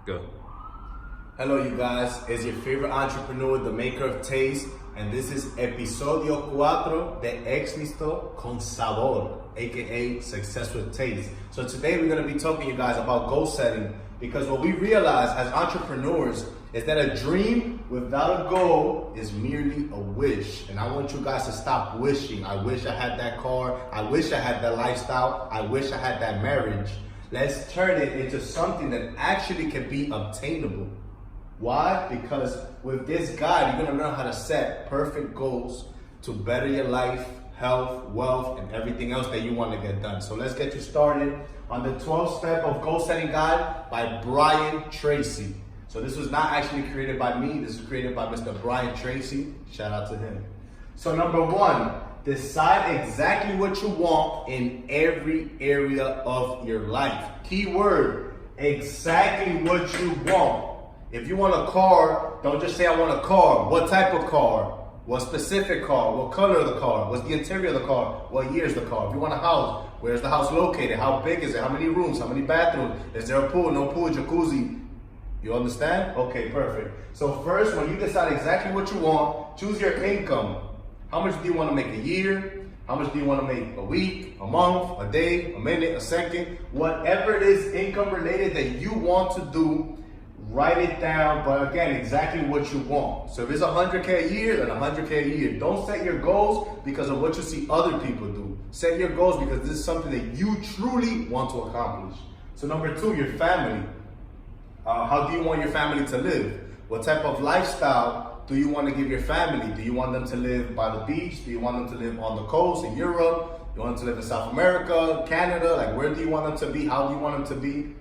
Go. Hello, you guys. It's your favorite entrepreneur, the maker of taste, and this is episodio 4 de Éxito con Sabor, aka Success with Taste. So today we're going to be talking to you guys about goal setting, because what we realize as entrepreneurs is that a dream without a goal is merely a wish. And I want you guys to stop wishing. I wish I had that car. I wish I had that lifestyle. I wish I had that marriage. Let's turn it into something that actually can be obtainable. Why? Because with this guide, you're gonna learn how to set perfect goals to better your life, health, wealth, and everything else that you want to get done. So let's get you started on the 12 step of goal setting guide by Brian Tracy. So this was not actually created by me. This was created by Mr. Brian Tracy. Shout out to him. So number 1, decide exactly what you want in every area of your life. Key word, exactly what you want. If you want a car, don't just say I want a car. What type of car? What specific car? What color of the car? What's the interior of the car? What year is the car? If you want a house, where's the house located? How big is it? How many rooms? How many bathrooms? Is there a pool? No pool? Jacuzzi? You understand? Okay, perfect. So first, when you decide exactly what you want, choose your income. How much do you want to make a year? How much do you want to make a week, a month, a day, a minute, a second? Whatever it is income related that you want to do, write it down, but again, exactly what you want. So if it's 100K a year, then 100K a year. Don't set your goals because of what you see other people do. Set your goals because this is something that you truly want to accomplish. So number 2, your family. How do you want your family to live? What type of lifestyle do you want to give your family? Do you want them to live by the beach? Do you want them to live on the coast in Europe? Do you want them to live in South America, Canada? Like, where do you want them to be? How do you want them to be?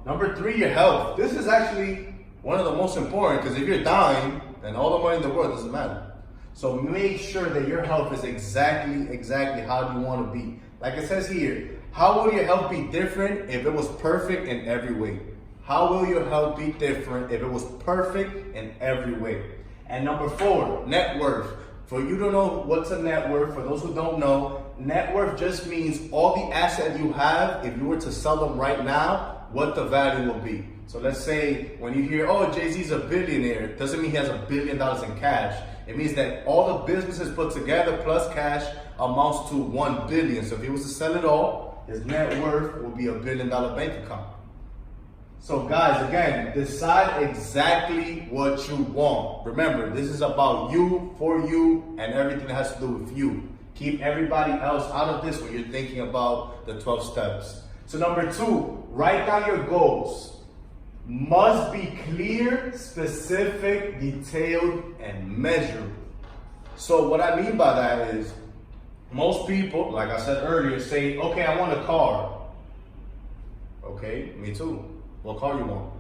Number 3, your health. This is actually one of the most important, because if you're dying, then all the money in the world doesn't matter. So make sure that your health is exactly how you want to be. Like it says here, how will your health be different if it was perfect in every way? How will your health be different if it was perfect in every way? And number 4, net worth. For you to know what's a net worth, for those who don't know, net worth just means all the assets you have, if you were to sell them right now, what the value will be. So let's say when you hear, oh, Jay-Z's a billionaire, it doesn't mean he has $1 billion in cash. It means that all the businesses put together plus cash amounts to $1 billion. So if he was to sell it all, his net worth will be $1 billion bank account. So guys, again, decide exactly what you want. Remember, this is about you, for you, and everything that has to do with you. Keep everybody else out of this when you're thinking about the 12 steps. So number 2, write down your goals. Must be clear, specific, detailed, and measurable. So what I mean by that is, most people, like I said earlier, say, okay, I want a car. Okay, me too. What car you want?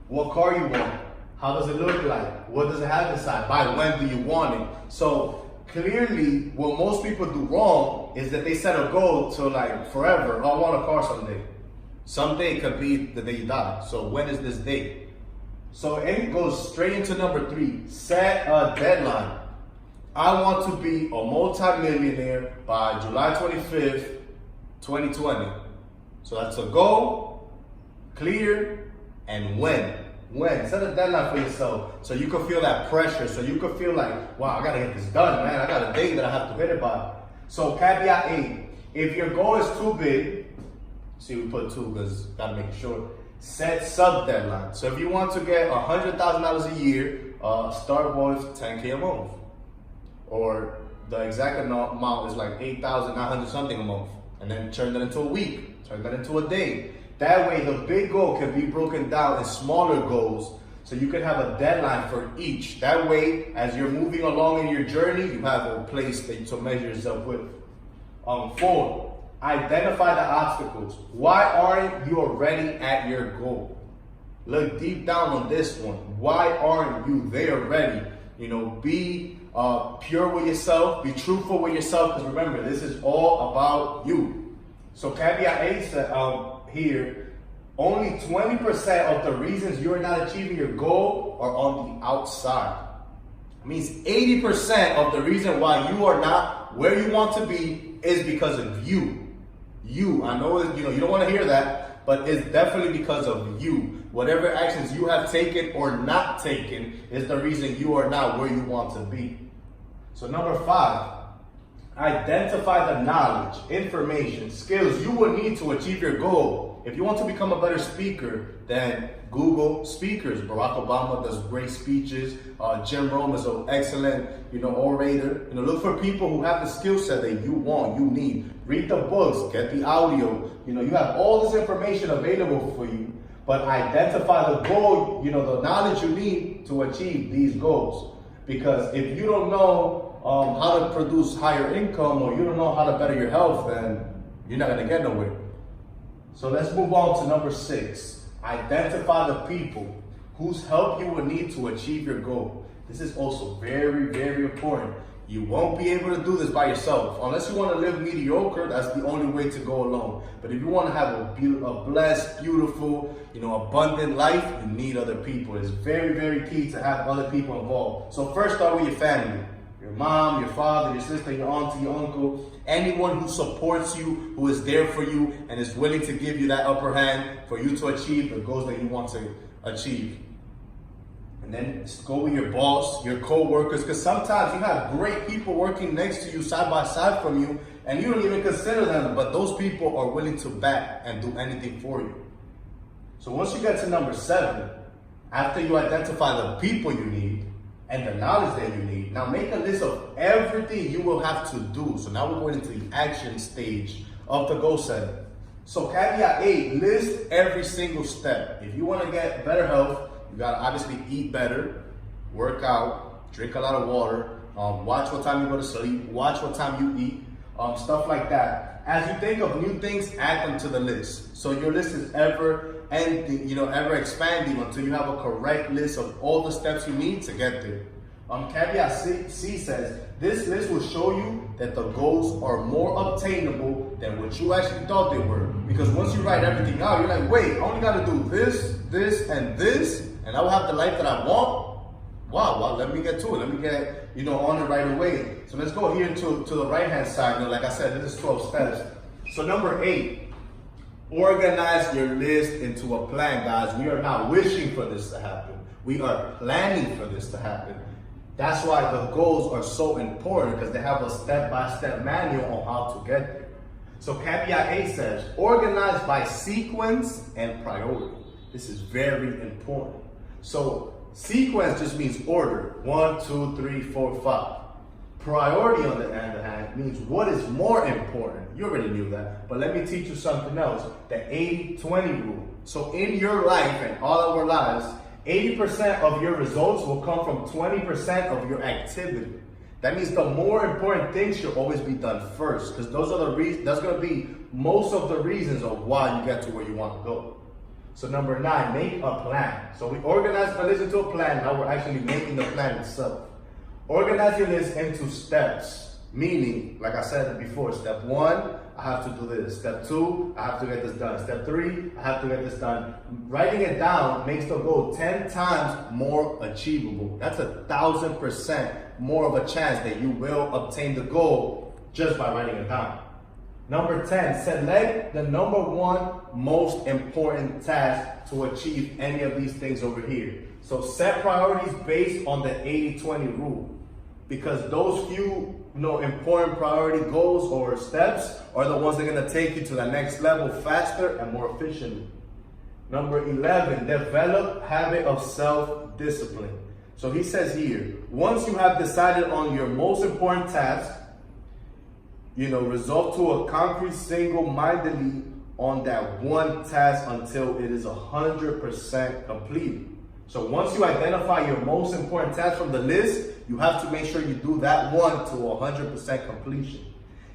What car you want? How does it look like? What does it have inside? By when do you want it? So clearly, what most people do wrong is that they set a goal to like forever. Oh, I want a car someday. Someday could be the day you die. So when is this date? So it goes straight into number 3. Set a deadline. I want to be a multi-millionaire by July 25th, 2020. So that's a goal. Clear, and when. Set a deadline for yourself so you can feel that pressure, so you can feel like, wow, I gotta get this done, man. I got a date that I have to hit it by. So caveat 8, if your goal is too big, see we put 2 because gotta make it short, set sub deadline. So if you want to get $100,000 a year, start with 10K a month. Or the exact amount is like 8,900 something a month. And then turn that into a week, turn that into a day. That way, the big goal can be broken down in smaller goals, so you can have a deadline for each. That way, as you're moving along in your journey, you have a place that you to measure yourself with. 4, identify the obstacles. Why aren't you already at your goal? Look deep down on this one. Why aren't you there already? Be pure with yourself. Be truthful with yourself, because remember, this is all about you. So caveat 8 said, here, only 20% of the reasons you're not achieving your goal are on the outside. It means 80% of the reason why you are not where you want to be is because of you. I know you don't want to hear that, but it's definitely because of you. Whatever actions you have taken or not taken is the reason you are not where you want to be. So number 5, identify the knowledge, information, skills you will need to achieve your goal. If you want to become a better speaker, then Google speakers. Barack Obama does great speeches. Jim Rome is an excellent, orator. Look for people who have the skill set that you want, you need. Read the books, get the audio. You have all this information available for you, but identify the goal, the knowledge you need to achieve these goals. Because if you don't know how to produce higher income, or you don't know how to better your health, then you're not gonna get nowhere. So let's move on to number 6. Identify the people whose help you will need to achieve your goal. This is also very, very important. You won't be able to do this by yourself. Unless you want to live mediocre, that's the only way to go alone. But if you want to have a blessed, beautiful, abundant life, you need other people. It's very, very key to have other people involved. So first, start with your family. Your mom, your father, your sister, your auntie, your uncle, anyone who supports you, who is there for you, and is willing to give you that upper hand for you to achieve the goals that you want to achieve. And then go with your boss, your co-workers, because sometimes you have great people working next to you, side by side from you, and you don't even consider them, but those people are willing to back and do anything for you. So once you get to number 7, after you identify the people you need and the knowledge that you need, now make a list of everything you will have to do. So now we're going into the action stage of the goal setting. So caveat 8, list every single step. If you want to get better health, you gotta obviously eat better, work out, drink a lot of water, watch what time you go to sleep, watch what time you eat, stuff like that. As you think of new things, add them to the list. So your list is ever expanding until you have a correct list of all the steps you need to get there. Caveat C says, this list will show you that the goals are more obtainable than what you actually thought they were. Because once you write everything out, you're like, wait, I only gotta do this, this, and this, and I will have the life that I want? Wow, well, let me get to it. Let me get, on it right away. So let's go here to the right-hand side. Like I said, this is 12 steps. So number 8, organize your list into a plan, guys. We are not wishing for this to happen. We are planning for this to happen. That's why the goals are so important, because they have a step-by-step manual on how to get there. So caveat 8 says, organize by sequence and priority. This is very important. So sequence just means order, 1, 2, 3, 4, 5. Priority, on the other hand, means what is more important. You already knew that, but let me teach you something else, the 80-20 rule. So in your life and all of our lives, 80% of your results will come from 20% of your activity. That means the more important things should always be done first, because those are the reasons. That's going to be most of the reasons of why you get to where you want to go. So number 9, make a plan. So we organize the list into a plan. Now we're actually making the plan itself. Organize your list into steps, meaning, like I said before, step 1, I have to do this. Step 2, I have to get this done. Step 3, I have to get this done. Writing it down makes the goal 10 times more achievable. That's 1,000% more of a chance that you will obtain the goal just by writing it down. Number 10, select the number 1 most important task to achieve any of these things over here. So set priorities based on the 80-20 rule, because those few important priority goals or steps are the ones that are going to take you to the next level faster and more efficiently. Number 11, develop habit of self-discipline. So he says here, once you have decided on your most important task, resolve to a concrete single-mindedly on that one task until it is 100% completed. So once you identify your most important task from the list, you have to make sure you do that one to 100% completion.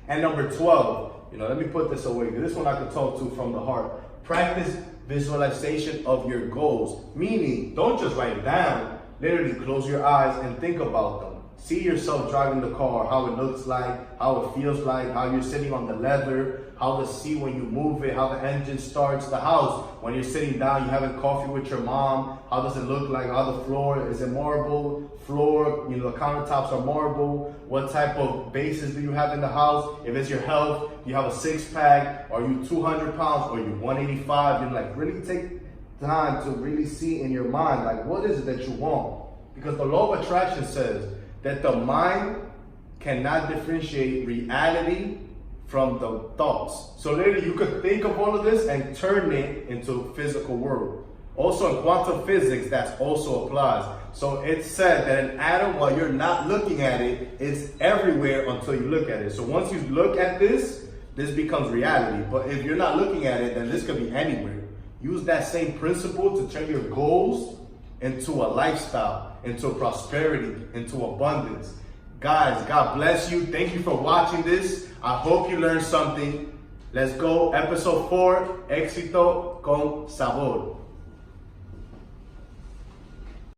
And number 12, let me put this away, because this one I could talk to from the heart. Practice visualization of your goals, meaning don't just write it down. Literally close your eyes and think about them. See yourself driving the car, how it looks like, how it feels like, how you're sitting on the leather, how the seat when you move it, how the engine starts, the house. When you're sitting down, you're having coffee with your mom, how does it look like, how the floor, is it marble floor, the countertops are marble, what type of bases do you have in the house, if it's your health, you have a six-pack, are you 200 pounds, or you 185, you're like, really take time to really see in your mind, like, what is it that you want? Because the law of attraction says that the mind cannot differentiate reality from the thoughts. So literally you could think of all of this and turn it into physical world. Also in quantum physics, that also applies. So it's said that an atom, while you're not looking at it, it's everywhere until you look at it. So once you look at this becomes reality. But if you're not looking at it, then this could be anywhere. Use that same principle to turn your goals into a lifestyle, into prosperity, into abundance. Guys, God bless you. Thank you for watching this. I hope you learned something. Let's go. Episode 4, Éxito con Sabor.